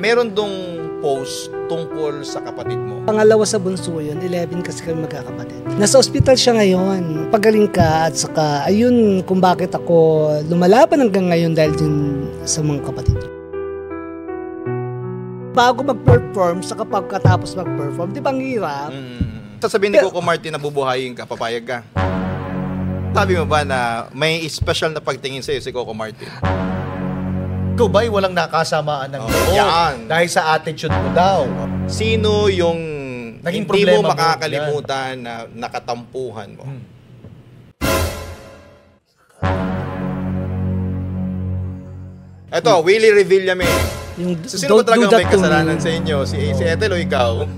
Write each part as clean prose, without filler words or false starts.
Meron dong post tungkol sa kapatid mo. Pangalawa sa bunso yun, 11 kasi kami magkakapatid. Nasa ospital siya ngayon. Pagaling ka at saka ayun kung bakit ako lumalaban hanggang ngayon dahil din sa mga kapatid. Bago mag-perform, saka pagkatapos mag-perform, di ba ang hirap? Sasabihin ni Coco Martin na bubuhayin ka, papayag ka? Sabi mo ba na may special na pagtingin sa'yo si Coco Martin? Ikaw ba'y walang nakasamaan ng loob? Yan. Dahil sa attitude mo daw. Sino yung Naging hindi problema mo mo? makakalimutan na nakatampuhan mo? Eto, Willie Revillame. Yung So, sino ba talagang may kasalanan sa inyo? Si Ethel o ikaw?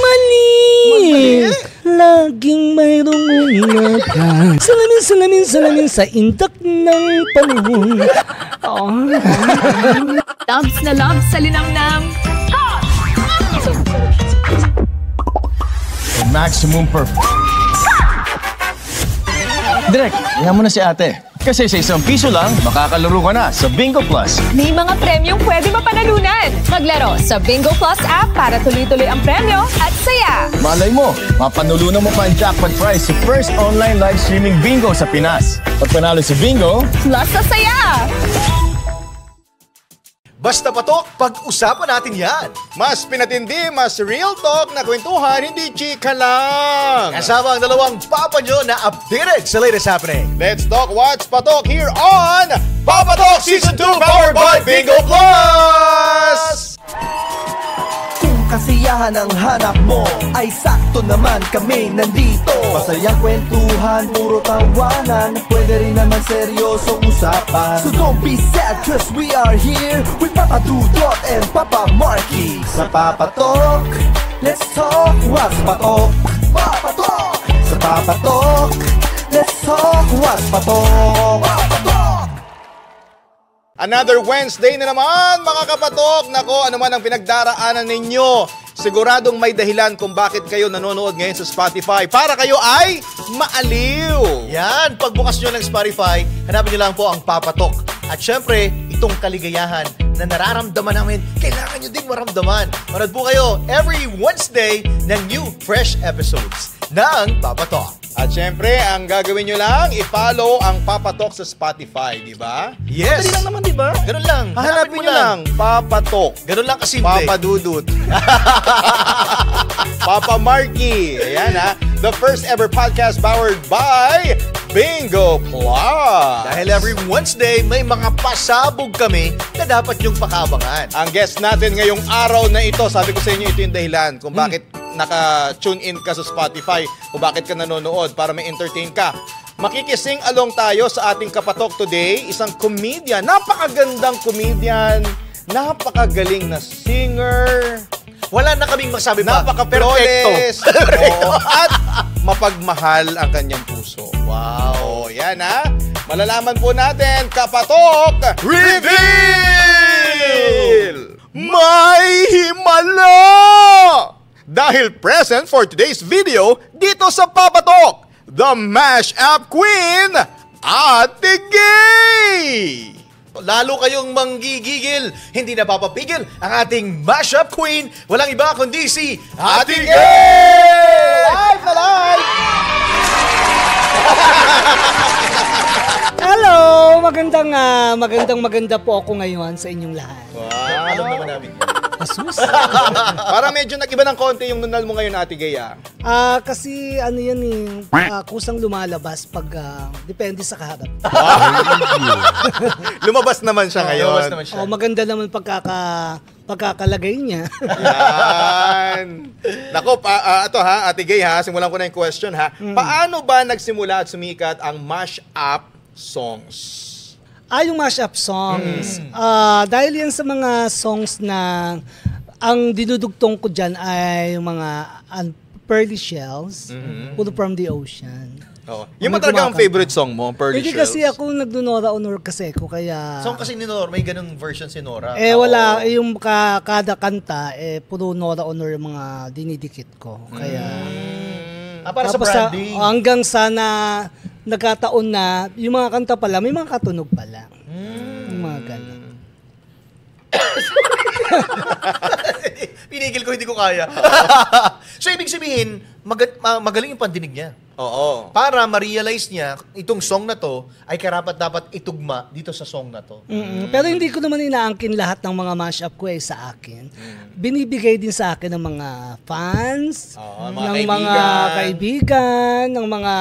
Mali! Laging mayroong umaga. Salamin sa intak ng panahon. Loves na loves sa linamnam. Maximum performance. Direk, tingnan mo na si ate. Kasi sa ₱1 lang, makakalaro ka na sa Bingo Plus. May mga premyong pwede mapanalunan. Maglaro sa Bingo Plus app para tuloy-tuloy ang premyo at saya. Malay mo, mapanulunan mo pa ang jackpot prize sa first online live streaming bingo sa Pinas. Pag panalo sa bingo, Plus sa saya! Basta patok, pag-usapan natin yan. Mas pinatindi, mas real talk na kwentuhan, hindi chika lang. Kasama ang dalawang papa nyo na updated sa latest happening. Let's talk what's patok here on Papa Talk Season 2 powered by Bingo Plus! Kasiyahan ang hanap mo ay sakto naman kami nandito. Masayang kwentuhan, puro tawanan, pwede rin naman seryosong usapan. So don't be sad cause we are here with Papa Dudot and Papa Marky. Sa Papa Talk, let's talk what's patok. Papa Talk! Sa Papa Talk, let's talk what's patok. Papa Talk! Another Wednesday na naman, mga kapatok. Nako, ano man ang pinagdaraanan ninyo, siguradong may dahilan kung bakit kayo nanonood ngayon sa Spotify para kayo ay maaliw. Yan, pagbukas nyo ng Spotify, hanapin nyo lang po ang Papa Talk. At syempre, itong kaligayahan na nararamdaman namin, kailangan nyo ding maramdaman. Manood po kayo every Wednesday ng new fresh episodes ng Papa Talk. At syempre, ang gagawin nyo lang, i-follow ang Papa Talk sa Spotify, di ba? Yes! Madali lang naman, di ba? Ganun lang. Hanapin nyo lang, Papa Talk. Ganun lang kasimple. Papa Dudut. Papa Marky. Ayan ha. The first ever podcast powered by Bingo Plus. Dahil every Wednesday, may mga pasabog kami na dapat yung pakabangan. Ang guest natin ngayong araw na ito, sabi ko sa inyo, ito yung dahilan kung bakit naka-tune in ka sa Spotify, kung bakit ka nanonood, para may entertain ka. Makikising along tayo sa ating kapatok today, isang comedian, napakagandang comedian, napakagaling na singer, Wala na kaming masabi pa. napaka-flawless, oo, at mapagmahal ang kanyang puso. Wow, yan ha. Malalaman po natin, Kapatok Reveal! May himala! Dahil present for today's video dito sa Papatok, the Mashup Queen, Ate Gay! Lalo kayong manggigigil, hindi na papapigil ang ating mashup queen. Walang iba kundi si Ate Ate Gay! Gay! Live na live! Hello! Maganda po ako ngayon sa inyong lahat. Alam naman namin. Asus. Parang medyo nag-iba ng konti yung nunal mo ngayon, Ate Gay, ah. Kasi ano yan kusang lumalabas pag depende sa kaharap. Lumabas naman siya ngayon. Lumabas naman siya. Maganda naman pagkakalagay niya. Yan. Nako, ito ha, Ate Gay ha, simulan ko na yung question ha. Paano ba nagsimula at sumikat ang mashup songs? Yung mashup songs. Dahil yan sa mga songs na ang dinudugtong ko dyan ay yung mga Pearly Shells, Pull from the Ocean. Oh. Yung ba talaga ang favorite song mo, Pearly Hindi Shells? kasi ako nagdonora honor kasi ko kaya... Song kasi ni Nora, may ganung version si Nora. Wala, yung kada kanta, puro Nora honor yung mga dinidikit ko. Kaya... para sa tapos branding. hanggang sana nagkataon na yung mga kanta pala, may mga katunog pala. Yung mga ganun. Pinigil ko, hindi ko kaya. So, ibig sabihin, magaling yung pandinig niya. Oo. Para ma-realize niya, itong song na to ay karapat-dapat itugma dito sa song na to. Pero hindi ko naman inaangkin lahat ng mga mashup ko sa akin. Binibigay din sa akin ng mga fans, Oo, ng mga kaibigan, ng mga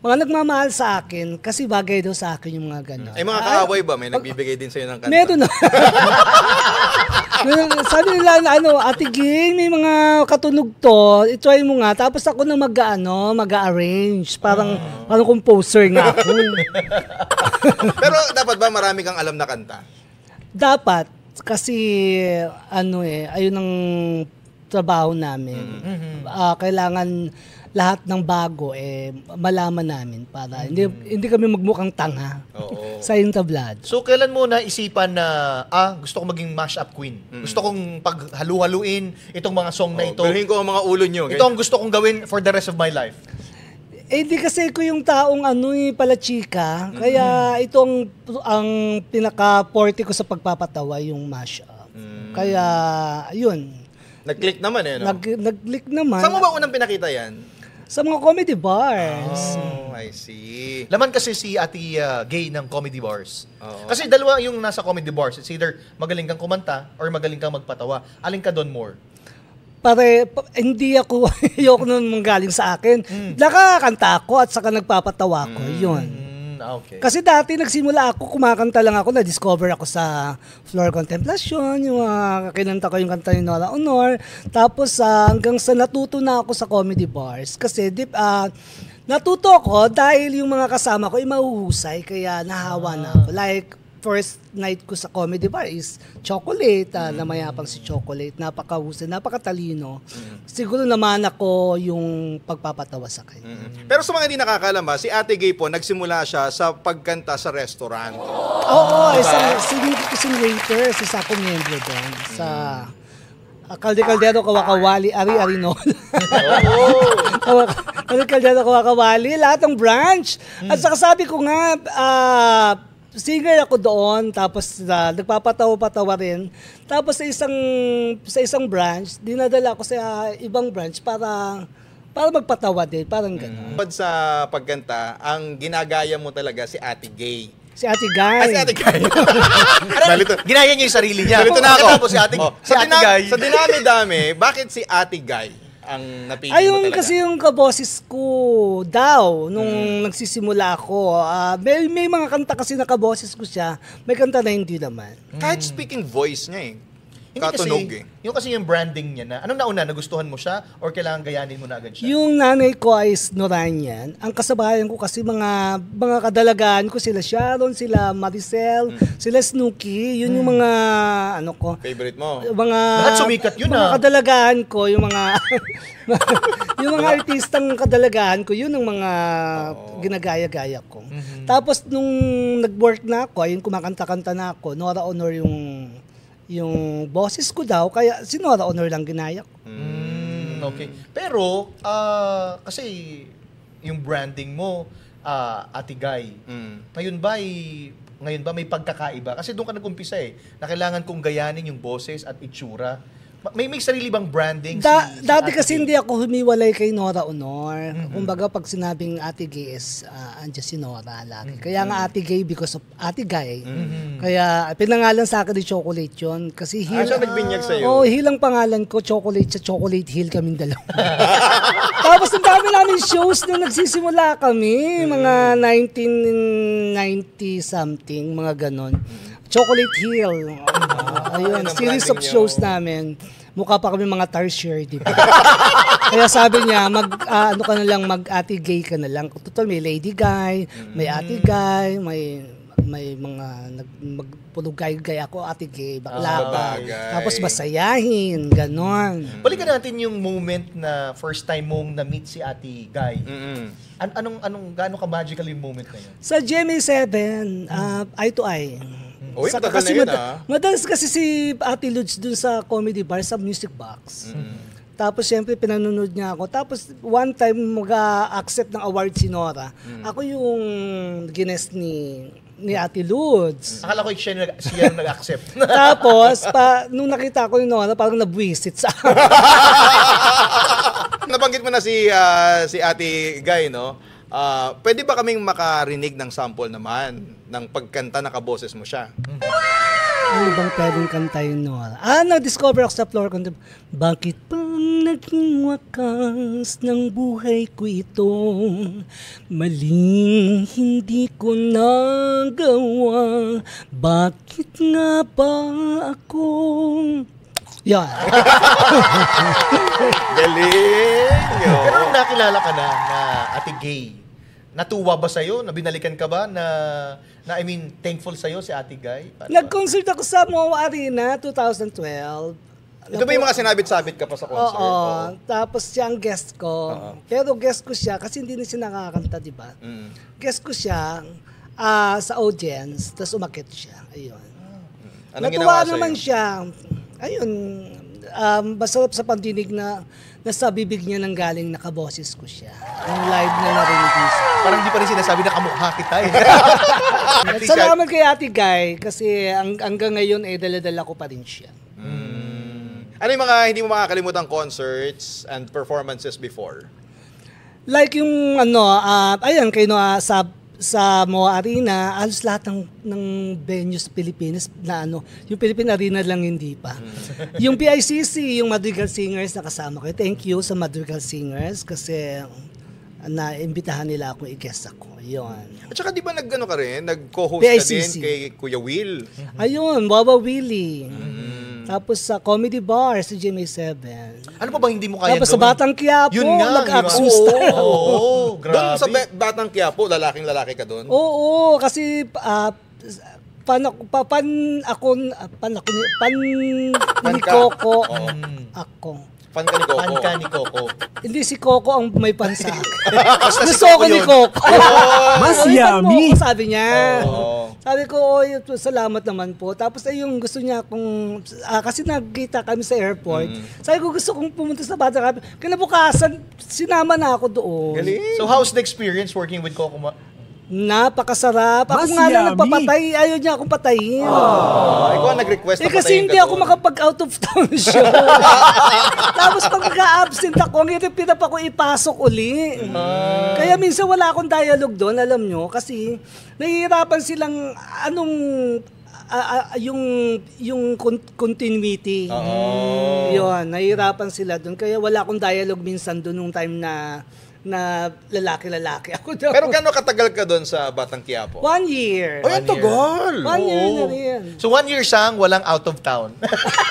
nagmamahal sa akin kasi bagay daw sa akin yung mga gano'n. Mga kaaway ba? May nagbibigay din sa'yo ng kanta? Meron na. Sabi nila na Ate Gay, may mga katunog to, i-try mo nga. Tapos ako na mag-arrange. Parang composer nga ako. Pero dapat ba marami kang alam na kanta? Dapat. Kasi, ayun ang trabaho namin. Kailangan lahat ng bago malaman namin para hindi kami magmukhang tanga sa entablado. So, kailan mo naisipan na, gusto ko maging mashup queen? Gusto kong paghalu-haluin itong mga song na ito. Bilhin ko ang mga ulo nyo. Ito ang gusto kong gawin for the rest of my life. Di kasi ko yung taong pala chika, kaya ito ang pinaka-forte ko sa pagpapatawa, yung mashup. Kaya, yun. Nag-click naman no? Nag-click naman. Saan mo ba unang pinakita yan? Sa mga comedy bars. Oh, I see. Laman kasi si Ate Gay ng comedy bars. Kasi dalawa yung nasa comedy bars. It's either magaling kang kumanta or magaling kang magpatawa. Alin ka doon more? Hindi ako, ayoko nun manggaling sa akin. Nakakanta ako at saka nagpapatawa ko. Yun. Okay. Kasi dati nagsimula ako, kumakanta lang ako, na-discover ako sa Floor Contemplation, yung kinanta ko yung kanta ni Nora Honor. Tapos hanggang sa natuto na ako sa comedy bars. Kasi natuto ako dahil yung mga kasama ko ay mahuhusay, kaya nahawa na ako. Like, first night ko sa comedy bar is Chocolate, na mayapang si Chocolate, napakahusay, napakatalino. Siguro naman ako yung pagpapatawa sa kanya. Pero sa mga hindi nakakalam si Ate Gay po, nagsimula siya sa pagkanta sa restaurant. Oo, isang waiter, isa akong miyembro doon sa Kalde-Kaldero, Kawakawali, Ari-Arinol. Kalde-Kaldero, Kawakawali, lahat ng branch. At saka sabi ko nga, singer ako doon, tapos nagpapatawa-patawa rin. Tapos sa isang branch, dinadala ako sa ibang branch para magpatawa din, parang gano'n. Sa pagkanta, ang ginagaya mo talaga si Ate Gay. Si Ate Gay. Si Ate Gay. Ginaya niya yung sarili niya. Nalito na ako. Tapos si Ate Gay. Sa dinami-dami, bakit si Ate Gay ang napili mo Ayun talaga? kasi yung kaboses ko daw nung nagsisimula ako. May mga kanta kasi na kaboses ko siya. May kanta na hindi naman. Kahit speaking voice niya Hindi katunog Yung kasi yung branding niya na, anong nauna, nagustuhan mo siya or kailangan gayanin mo na agad siya? Yung nanay ko ay Noranian. Ang kasabayan ko kasi mga kadalagaan ko, sila Sharon, sila Maricel, sila Snooki. Yun yung mga ko. Favorite mo? Lahat sumikat yun, mga kadalagaan ko, yung mga yung mga artistang kadalagaan ko, yun ang mga ginagaya-gaya ko. Tapos nung nag-work na ako, ayun kumakanta-kanta na ako, Nora Honor yung boses ko daw, kaya si Nora Honor lang ginaya ko. Okay. Pero, kasi yung branding mo, Ate Gay, ngayon ba may pagkakaiba? Kasi doon ka nag-umpisa na kailangan kong gayanin yung boses at itsura. May sarili bang branding Dati Ate kasi Gay? hindi ako humiwalay kay Nora Honor. Kumbaga pag sinabing Ate Gay is andyan si Nora lagi. Kaya nga Ate Gay because of Ate Gay. Kaya pinangalan sa akin ni Chocolate yun. Kasi siya nagbinyag sa'yo? Oo, hilang pangalan ko, Chocolate sa Chocolate Hill kaming dalawa. Tapos ang dami namin shows nung nagsisimula kami. Mga 1990 something, mga ganon. Chocolate Hill. Ayun, series of shows namin. Mukha pa kami mga tertiary, di ba? Kaya sabi niya, mag-Ate Gay ka na lang. Total, may Lady Guy, may Ate Guy, may mga magpulugay-gay ako, Ate Gay, bakla. Tapos masayahin, ganon. Balikan natin yung moment na first time mong na-meet si Ate Gay. Gaano ka magical yung moment na yun? Sa GMA7, eye to eye. Uy, matagal na yun, madalas kasi si Ate Lods dun sa comedy bar, sa Music Box. Tapos siyempre pinanonood niya ako. Tapos one time mag-accept ng award si Nora. Ako yung guest ni ni Ate Lourdes. Akala ko siya yung nag-accept. Tapos, nung nakita ko yung Nora, parang nabwisit sa akin. Nabanggit mo na si Ate Guy, no? Pwede ba kaming makarinig ng sample naman ng pagkanta na kaboses mo siya? Ano bang pwedeng kantayin, Nora? Na-discover ako sa floor kanta. Bakit bang naging wakas ng buhay ko ito? Maling hindi ko nagawa. Bakit nga ba ako? Yan. Galing! Pero nung nakilala ka na Ate Gay, natuwa ba sa'yo? Nabinalikan ka ba I mean, thankful sa'yo si Ate Guy? Nag-concert ako sa Moa Arena 2012. Ito ba yung mga sinabit-sabit ka pa sa concert? Oo. Tapos siya ang guest ko. Pero guest ko siya kasi hindi na siya nakakanta, di ba? Guest ko siya sa audience, tapos umakit siya. Ayun. Anong Natuwa ginawa naman sa'yo? siya. Ayun. Masarap sa pandinig na nasa bibig niya nang galing nakaboses ko siya. Yung live na narinig niya. Parang di pa rin sinasabi na kamukha kita eh. At salamat kay Ate Guy kasi hanggang ngayon dala-dala ko pa rin siya. Ano yung mga hindi mo makakalimutang concerts and performances before? Like yung ayan kay Noah sa Moa Arena, halos lahat ng venues sa Pilipinas na yung Philippine Arena lang hindi pa. Yung PICC, yung Madrigal Singers na kasama ko. Thank you sa Madrigal Singers kasi na-imbitahan nila akong i-guest ako. Yun. At saka di ba nag-co-host ka din PICC. kay Kuya Will? Ayun, Wawa Willie. Tapos sa Comedy Bar sa GMA7. Ano pa ba hindi mo kaya Tapos sa Batang Quiapo, Yun nga, nag-axus di ba? tayo. Oo, grabe. Doon sa Batang Quiapo, lalaking-lalaki ka doon? Oo, kasi pan ni Coco. Ako. Fan ka ni Coco? Fan ka ni Coco. Hindi si Coco ang may pansa. Basta si Gusto Coco ko ni yun. Coco. Mas Ay, fan mo yummy. ako, sabi niya. Oo. Sabi ko, salamat naman po. Tapos yung gusto niya kung kasi nagkita kami sa airport. Sabi ko, gusto kong pumunta sa Batang Quiapo. Kinabukasan, sinama na ako doon. Galing. So how's the experience working with Coco? Napakasarap. Ako Mas nga lang yummy. nagpapatay. Ayaw niya akong patayin. Ikaw ang nag-request na Kasi patayin hindi ka ako doon. makapag-out of town show. Tapos pag nag-absent ako, ang hirap ako ipasok uli. Kaya minsan wala akong dialogue doon, alam nyo. Kasi nahihirapan silang yung continuity. Yun, nahihirapan sila doon. Kaya wala akong dialogue minsan doon nung time na lalaki-lalaki ako doon. Pero gano'ng katagal ka doon sa Batang Quiapo? 1 year. Ay, ang tagal! 1 year na rin. So 1 year siyang walang out of town.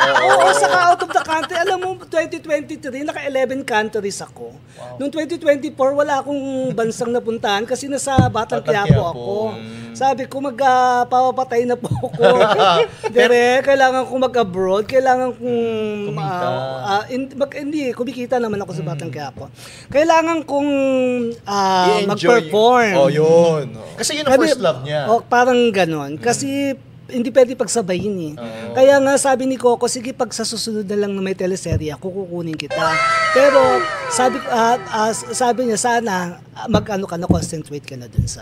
Oo, saka out of the country. Alam mo, 2023, naka-11 countries ako. Noong 2024, wala akong bansang napuntahan kasi nasa Batang Batang Quiapo Quiapo. ako. Sabi ko, papapatay na po ako. Dire, kailangan kong mag-abroad, kailangan kong... hindi, kumikita naman ako sa Batang Quiapo. Kailangan kong I-enjoy mag-perform. Oh, yun. Kasi yun ang first love niya. Parang ganon. Kasi hindi pwede pagsabayin eh. Kaya nga sabi ni Coco, sige pag sa susunod na lang na may teleserye, kukunin kita. Pero sabi niya, sana mag-ano ka na, concentrate ka na dun sa...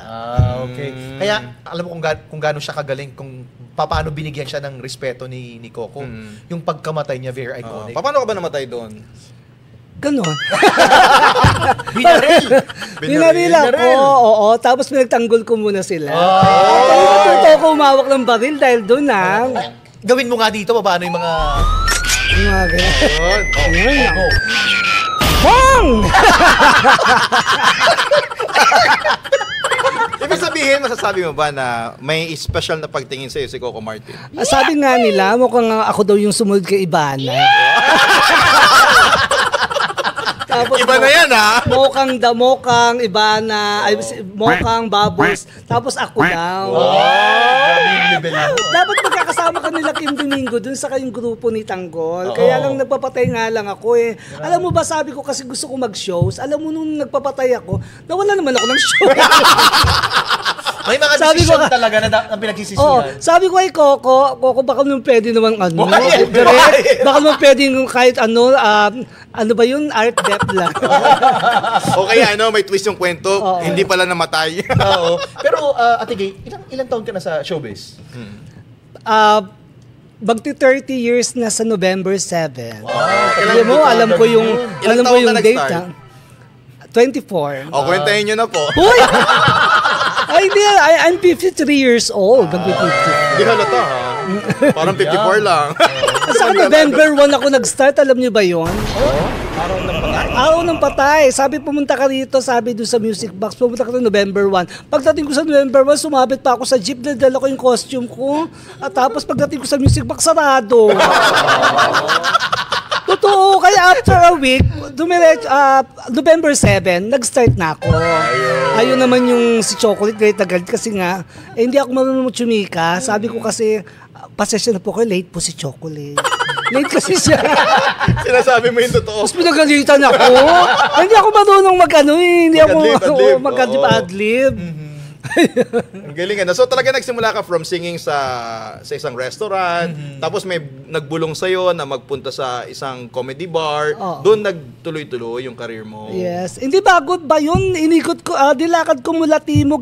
Okay. Kaya alam mo kung gaano siya kagaling, kung paano binigyan siya ng respeto ni Coco. Yung pagkamatay niya, very iconic. Paano ka ba namatay doon? Ganon. Binaril! Binaril ako, oo. Tapos pinagtanggol ko muna sila. Kaya natuto ako umawak ng baril dahil doon Gawin mo nga dito, paano yung mga... Yung mga ganyan. Yun. Bang! Ibig sabihin, masasabi mo ba na may special na pagtingin sa'yo si Coco Martin? Sabi nga nila, mukhang ako daw yung sumunod kay Ivana. Tapos, Iba na yan, ha? Mokang Ivana, Mokang Bubbles, tapos ako daw. Grabe yung level mo. Dapat magkakasama ka nila Kim Domingo dun sa kayong grupo ni Tanggol. Kaya lang nagpapatay nga lang ako eh. Alam mo ba, sabi ko kasi gusto ko mag-shows. Alam mo nung nagpapatay ako, nawala naman ako ng show. May mga Sabi ko decision nga- talaga na Oo, pinagsisisihan. sabi ko ay Coco, baka naman pwede naman Why? direct, baka naman pwede kahit ano ba yun, art depth lang. O kaya may twist yung kwento, hindi pala namatay. Oo. Pero, Ate Gay, ilang taon ka na sa showbiz? Magti 30 years na sa November 7. Kailan mo alam ko yung Ilang taon ka date. nag-start? 24. O, kwentahin nyo na po. Uy! Ay, hindi. I'm 53 years old. Hindi halata ha. Parang 54 lang. Sa November 1 ako nag-start. Alam niyo ba yun? Araw ng patay. Sabi, pumunta ka rito. Sabi doon sa Music Box, pumunta ka rito November 1. Pagdating ko sa November 1, sumabit pa ako sa jeep. Dala ko yung costume ko. At tapos pagdating ko sa Music Box, sarado. Totoo, kaya after a week, November 7, nag-start na ako. Ayun naman yung si Chocolate, great na galit kasi nga, hindi ako marunong chumika. Sabi ko kasi, pasensya na po kayo, late po si Chocolate. Late kasi siya. Sinasabi mo yung totoo. Tapos pinagalitan ako. Hindi ako marunong hindi ako Mag-adlib. mag-adlib. Ang galing. So talaga nagsimula ka from singing sa isang restaurant, tapos may nagbulong sa'yo na magpunta sa isang comedy bar. Doon nagtuloy-tuloy yung career mo. Yes. Hindi bago ba yun? Inikot ko, dilakad ko mula Timog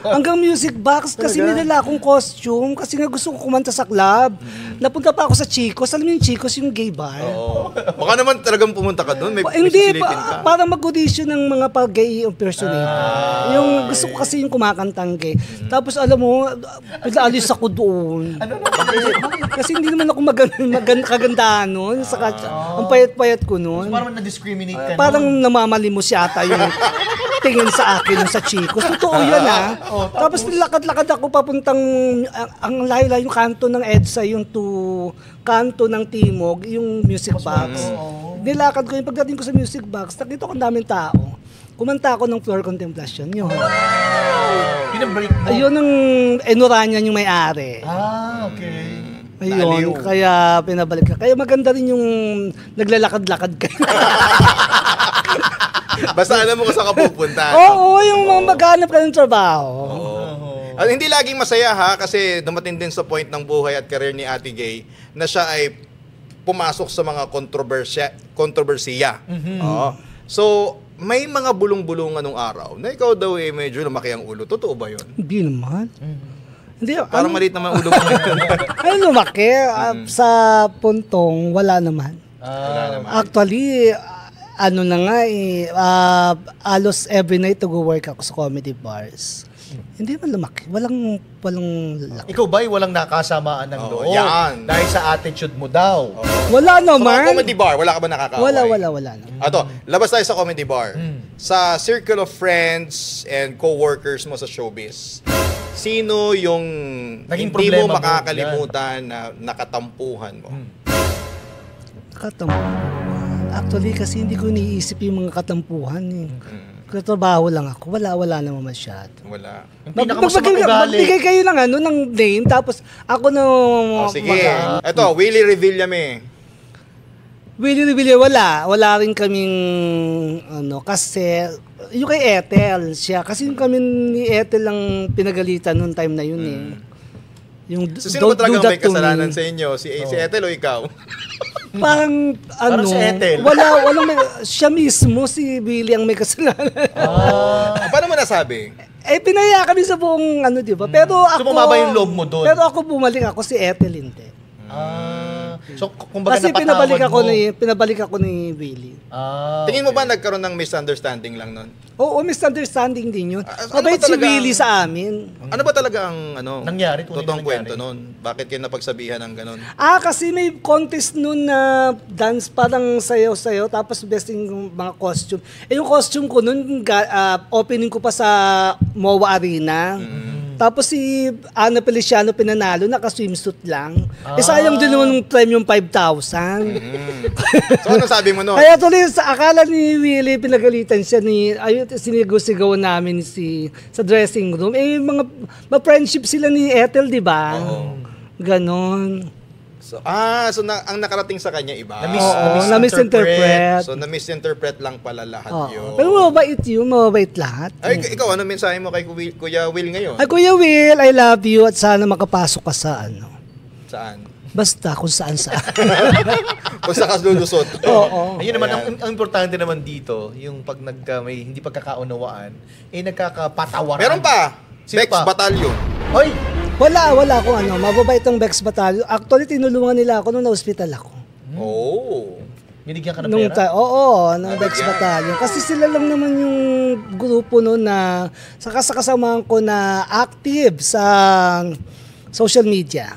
hanggang Music Box kasi nilala akong costume kasi nga gusto ko kumanta sa club. Napunta pa ako sa Chicos. Alam mo yung Chicos, yung gay bar? Oo. Baka naman talagang pumunta ka doon. May Hindi, sisilipin ka. para mag-audition ng mga pag-gay impersonator. Yung gusto ko kasi yung kumakantang gay. Tapos alam mo, alis ako doon. Kasi hindi naman ako kagandahan noon. Ang payat-payat ko noon. Parang na-discriminate ka Parang namamalimos yata yung tingin sa akin sa Chicos. Totoo yan Tapos lakad-lakad ako papuntang ang layo-layo yung kanto ng EDSA, yung kanto ng Timog, yung Music Box. Nilakad ko yung pagdating ko sa Music Box, nakita ko ang daming tao. Kumanta ako ng Floor Contemplation yun. Pinabreak mo? Ayun ang Enuranian yung may-ari. Okay. Ayun, kaya pinabalik ka. Kaya maganda rin yung naglalakad-lakad ka. Basta alam mo kung saan ka pupunta. Oo, yung maghanap ka ng trabaho. At hindi laging masaya ha, kasi dumating din sa point ng buhay at career ni Ate Gay na siya ay pumasok sa mga kontrobersiya. Oo. So, may mga bulong-bulungan nung araw na ikaw daw medyo lumaki ang ulo. Totoo ba yun? Hindi naman. Hindi, Parang maliit naman ulo mo ngayon. Ano lumaki? Sa puntong, wala naman. Wala naman. Actually, ano na nga alos every night to go work ako sa comedy bars. Hindi man lumaki. Walang laki. Ikaw ba'y walang nakasamaan ng loob? yan. Dahil sa attitude mo daw. Wala Sa mga naman. comedy bar, wala ka ba nakakaaway? Wala naman. Ato, labas tayo sa comedy bar. Sa circle of friends and co-workers mo sa showbiz, sino yung Naging hindi problema mo mo? makakalimutan na nakatampuhan mo? Katampuhan. Actually, kasi hindi ko iniisip yung mga katampuhan Katrabaho lang ako. Wala naman masyado. Wala. Yung pinakamasamang ugali. Magbigay kayo ng name, tapos ako na Sige. Ito, Willie Revillame. Willie, wala. Wala rin kaming, kasi, yung kay Ethel, siya. Kasi yung kami ni Ethel lang pinagalitan noong time na yun Yung So, sino ba don't do talagang that may to me. kasalanan sa inyo? Si Ethel o ikaw? Parang, si Ethel. walang siya mismo, si Willie ang may kasalanan. Paano mo nasabi? Pinaya kami sa buong, di ba? Pero ako, Sumama yung loob mo doon. Pero ako bumalik ako, si Ethel hindi. So, kumbaga Kasi napatawad pinabalik ako ni Willie. Tingin mo ba nagkaroon ng misunderstanding lang nun? Oo, misunderstanding din yun. Ano Mabait ba si talaga Willie sa amin. Ano ba talaga ang Nangyari? Tunay na totoong nangyari? kwento nun? Bakit kayo napagsabihan ng ganun? Kasi may contest nun na dance, parang sayaw-sayaw, tapos best yung mga costume. Yung costume ko nun, opening ko pa sa MOA Arena. Tapos si Ana Feliciano pinanalo, naka-swimsuit lang. Sayang din naman ng premium 5,000. So ano sabi mo nun? Kaya tuloy, sa akala ni Willie, pinagalitan siya sinigaw-sigawan namin sa dressing room. Mga friendship sila ni Ethel, di ba? Ganon. So ang nakarating sa kanya iba. Na-misinterpret. So, na-misinterpret lang pala lahat yun. Pero mababait lahat. Ay, ikaw, ano mensahe mo kay Kuya Will ngayon? Ay, Kuya Will, I love you at sana makapasok ka sa Saan? Basta kung saan. Kung saan ka lulusot. Oo. Ayun naman, ang importante naman dito, yung pag may hindi pagkakaunawaan, nagkakapatawaran. Meron pa. Sino Bex pa? Battalion. Ay! Wala akong mababait ang Bex Battalion. Actually, tinulungan nila ako nung na-hospital ako. Oh. Binigyan ka ng pera? Ng Bex Battalion. Kasi sila lang naman yung grupo noon na sa kasamahan ko na active sa social media.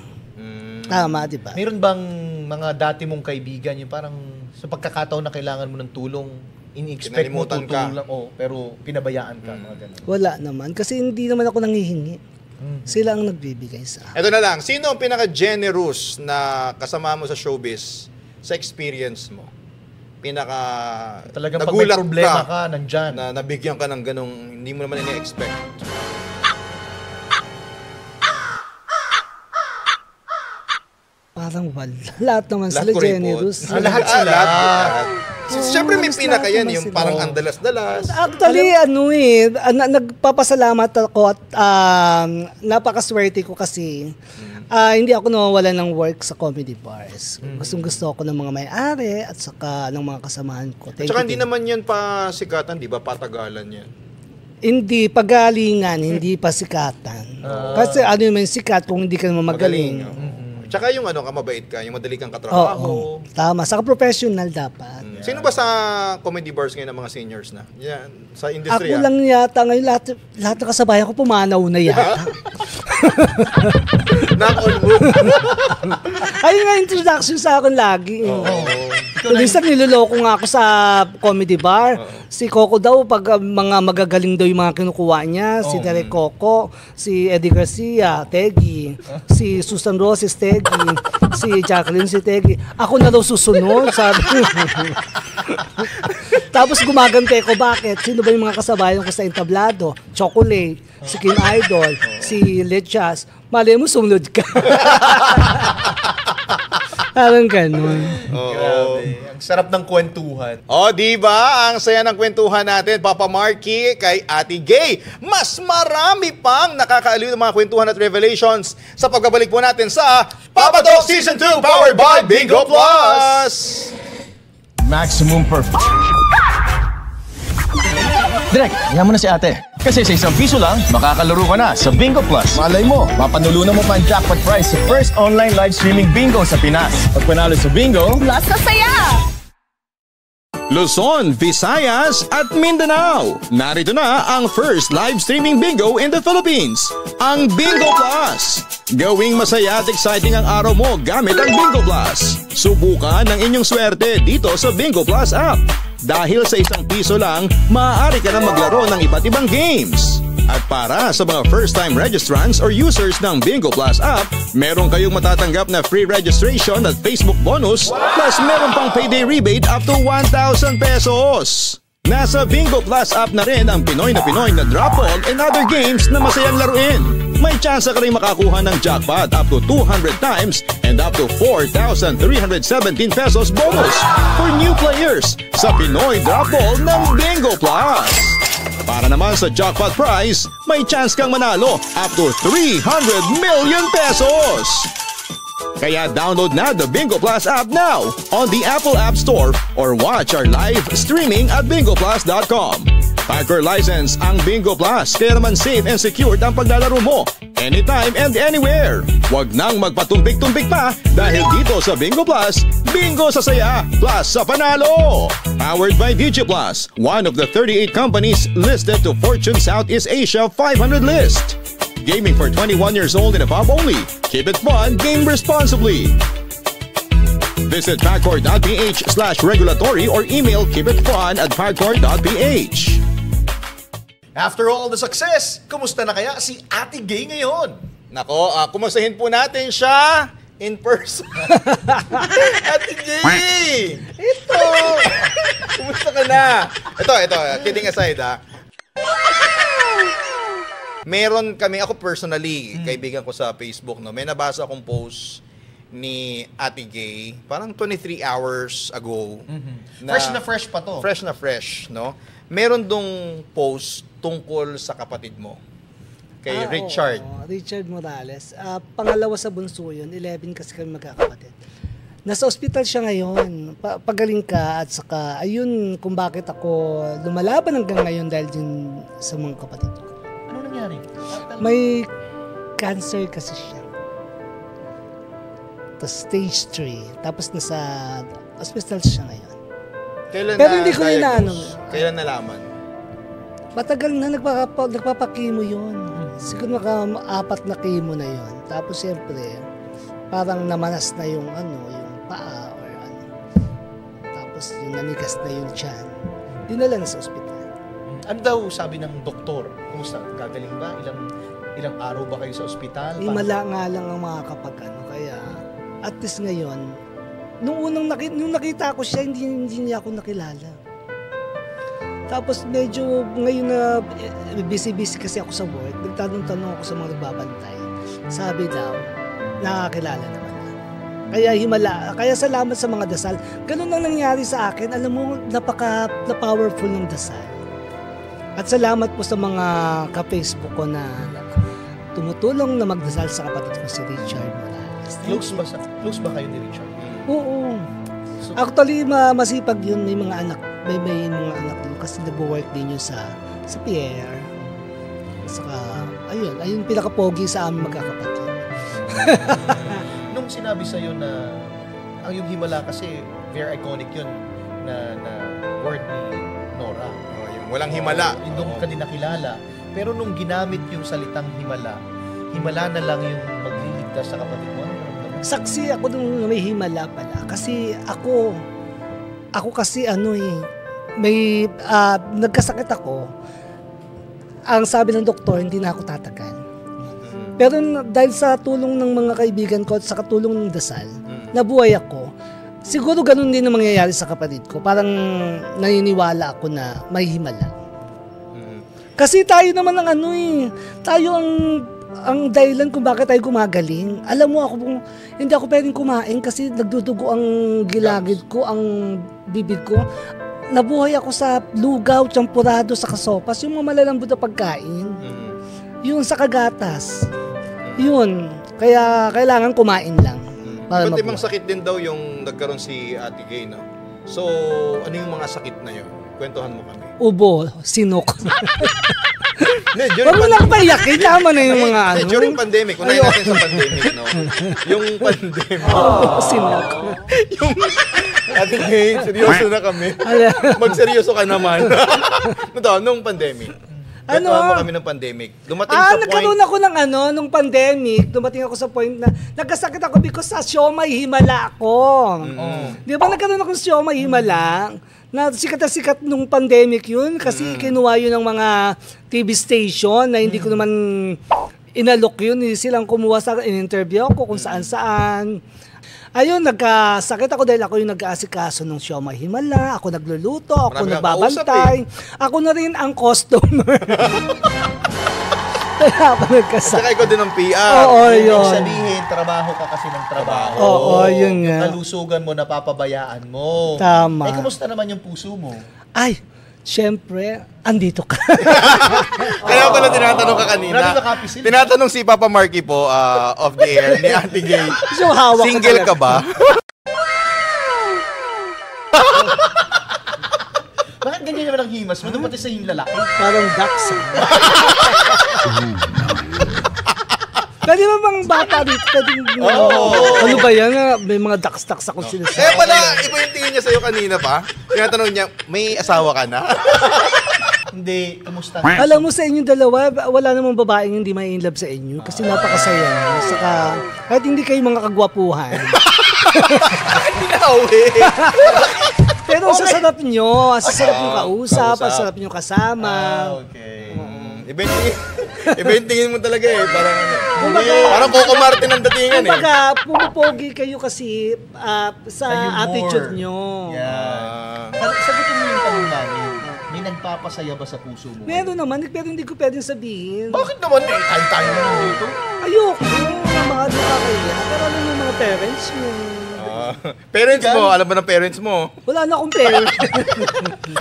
Tama, di ba? Mayroon bang mga dati mong kaibigan, yung parang sa pagkakataon na kailangan mo ng tulong, ini-expect mo Kinalimutan tutulong lang, pero pinabayaan ka, mga ganun. Wala naman. Kasi hindi naman ako nanghihingi. Sila ang nagbibigay sa akin. Ito na lang. Sino ang pinaka-generous na kasama mo sa showbiz sa experience mo? Talagang pag may problema ka, nandyan. Na nabigyan ka ng ganong hindi mo naman ini-expect. Parang wala. Lahat naman sila generous. Lahat sila. Lahat. Siyempre may pinaka yan, naman yung sila. parang andalas-dalas. Actually, nagpapasalamat ako at napakaswerte ko kasi hindi ako nawawalan ng work sa comedy bars. Gusto ako ng mga may-ari at saka ng mga kasamahan ko. At saka hindi naman yan pa sikatan, di ba? Patagalan yan. Hindi, pagalingan, hindi pa sikatan. Kasi ano yung sikat kung hindi ka naman magaling. Tsaka yung mabait ka, yung madali kang katrabaho. Tama, saka professional dapat. Sino ba sa comedy bars ngayon ng mga seniors na? Yan, sa Ako industry. lang yata ngayon, lahat ng kasabayan ko pumanaw na yata. Knock on wood. Ayun nga introduction sa akin lagi. Minsan niloloko nga ako sa comedy bar. Si Coco daw, pag mga magagaling daw yung mga kinukuha niya, si Derek Coco, si Eddie Garcia, Teggy, si Susan Roses, Teggy, si Jacqueline, si Teggy. Ako na daw susunod, sabi. Tapos gumagante ko, bakit? Sino ba yung mga kasabayan ko sa entablado? Chocolate, si Kim Idol, si Lechas. Malay mo, sumunod ka. Parang ganun. Grabe. Ang sarap ng kwentuhan. Di ba? Ang saya ng kwentuhan natin, Papa Marky, kay Ate Gay. Mas marami pang nakakaaliw ng mga kwentuhan at revelations sa pagbabalik po natin sa Papa Talk Season 2 powered by Bingo Plus! Maximum Direk, yan mo na si ate. Kasi sa ₱1 lang, makakalaro ka na sa Bingo Plus. Malay mo, mapanulunan mo pa ang jackpot prize sa first online live streaming bingo sa Pinas. Pag panalo sa bingo, Plus sa saya! Luzon, Visayas at Mindanao. Narito na ang first live streaming bingo in the Philippines, ang Bingo Plus. Gawing masaya at exciting ang araw mo gamit ang Bingo Plus. Subukan ang inyong swerte dito sa Bingo Plus app. Dahil sa ₱1 lang, maaari ka na maglaro ng iba't ibang games. At para sa mga first-time registrants or users ng Bingo Plus app, meron kayong matatanggap na free registration at Facebook bonus, plus meron pang payday rebate up to ₱1,000. Nasa Bingo Plus app na rin ang Pinoy na drop ball and other games na masayang laruin. May chance ka rin makakuha ng jackpot up to 200 times and up to ₱4,317 bonus for new players sa Pinoy Drop Ball ng Bingo Plus. Para naman sa jackpot prize, may chance kang manalo up to ₱300 million. Kaya download na the Bingo Plus app now on the Apple App Store or watch our live streaming at bingoplus.com. Packer license ang Bingo Plus, kaya naman safe and secured ang paglalaro mo anytime and anywhere. Huwag nang magpatumbik-tumbik pa dahil dito sa Bingo Plus, bingo sa saya plus sa panalo. Powered by DigiPlus, one of the 38 companies listed to Fortune Southeast Asia 500 list. Gaming for 21 years old and above only. Keep it fun, game responsibly. Visit pagcor.ph/regulatory or email keepitfun@pagcor.ph. After all the success, kumusta na kaya si Ate Gay ngayon? Nako, kumustahin po natin siya in person. Ate Gay! Ito! Kumusta ka na? Ito, kidding aside Meron kami, ako personally, kaibigan ko sa Facebook, no, may nabasa akong post ni Ate Gay, parang 23 hours ago. Fresh pa to. Fresh na fresh, no? Meron dong post tungkol sa kapatid mo. Kay Richard. Oo, Richard Morales. Pangalawa sa bunso yun. 11 kasi kami magkakapatid. Nasa ospital siya ngayon. Pagaling ka at saka ayun kung bakit ako lumalaban hanggang ngayon dahil din sa mga kapatid ko. Ano nangyari? May cancer kasi siya. Tapos stage 3. Tapos nasa hospital siya ngayon. Kailan Pero hindi ko inaano. Kailan nalaman? Matagal na nagpapakimo yun. Siguro 4 na chemo na yun. Tapos siyempre, parang namanas na yung yung paa or ano. Tapos yung nanigas na yung tiyan. Dinala na sa ospital. Ano daw sabi ng doktor? Kumusta? Gagaling ba? Ilang araw ba kayo sa ospital? Himala nga lang ang mga kaya at least ngayon, nung nakita ko siya, hindi niya ako nakilala. Tapos medyo ngayon na busy-busy kasi ako sa work, nagtanong-tanong ako sa mga nagbabantay. Sabi daw, nakakilala naman na. Kaya salamat sa mga dasal. Ganun lang nangyari sa akin. Alam mo, na-powerful ng dasal. At salamat po sa mga ka-Facebook ko na tumutulong na magdasal sa kapatid ko si Richard Morales. Close ba kayo ni Richard? Oo. Actually, masipag yun. May mga anak. May mga anak yun kasi nag-work din yun sa Pierre. Saka, ayun pinaka-pogi sa aming magkakapatid. Nung sinabi sa'yo na ang yung himala kasi very iconic yun na word ni Nora. Yung walang himala. Yung doon ka din nakilala. Pero nung ginamit yung salitang himala na lang yung magliligtas sa kapatid mo. Saksi ako nung may himala pala. Kasi ako kasi may nagkasakit ako. Ang sabi ng doktor, hindi na ako tatagal. Pero dahil sa tulong ng mga kaibigan ko at sa katulong ng dasal, nabuhay ako. Siguro ganun din ang mangyayari sa kapatid ko. Parang naniniwala ako na may himala. Kasi tayo naman tayo ang dahilan kung bakit tayo gumagaling. Alam mo hindi ako pwedeng kumain kasi nagdudugo ang gilagid ko, ang bibig ko. Nabuhay ako sa lugaw, champurado, sa kasopas, yung mga malalambot na pagkain. Yun sa kagatas. Yun. Kaya kailangan kumain lang. Para Ba't ibang sakit din daw yung nagkaroon si Ate Gay, no? So, ano yung mga sakit na yun? Kwentuhan mo kami. Ubo, sinok. Huwag mo lang paiyakin, tama na yung mga During pandemic, unahin natin sa pandemic, no? Yung pandemic. Sinok. Yung, Ate Gay, seryoso na kami. Magseryoso ka naman. Nung pandemic. Kwentuhan mo kami ng pandemic. Dumating sa point... nagkaroon ako ng nung pandemic, dumating ako sa point na nagkasakit ako because sa siomay himala ako. Di ba nagkaroon ako sa siomay himala? Na sikat na sikat nung pandemic yun kasi kinuha yun ng mga TV station na hindi ko naman inalok yun. Silang kumuha in-interview ako kung saan-saan. Ayun, nagkasakit ako dahil ako yung nag-aasikaso ng siomay himala. Ako nagluluto, ako nagbabantay. Ako na rin ang customer. Kaya ako nagkasakit. Saka ikaw din ang PR. Oo, yun. Sabihin, trabaho ka kasi ng trabaho. Oo, yun nga. Yung kalusugan mo, napapabayaan mo. Tama. Kumusta naman yung puso mo? Ay, syempre, andito ka. Kaya pala tinatanong ka kanina. Grabe ka, Kapisil. Tinatanong si Papa Marky po off the air ni Ate Gay. So, hawak Single ka ba? Bakit ganyan naman ang himas mo? Dumating sa yung lalaki. Parang ducks. Pwede ba bang bata dito? Ano ba yan? May mga ducks ako sinasabi. Kaya pala, iba yung tingin niya sa'yo kanina pa. Tinatanong niya, may asawa ka na? Hindi, kumusta? Alam mo sa inyong dalawa, wala namang babaeng hindi may in love sa inyo kasi napakasaya niyo. Saka, kahit hindi kayo mga kagwapuhan. Hindi na uwi. Pero ang sasarap nyo, ang sasarap nyo kausap, ang sasarap nyo kasama. Okay. Iba yung tingin mo talaga eh. Parang Coco Martin ang datingan eh. Kumbaga, pumapogi kayo kasi sa attitude nyo. Yeah. Sagutin mo yung tanong namin. May nagpapasaya ba sa puso mo? Meron naman, pero hindi ko pwedeng sabihin. Bakit naman? Tayo naman dito. Ayoko. mga nakakaya. Pero alam mo yung mga parents mo. Parents mo, alam ba ng parents mo? Wala na akong parents.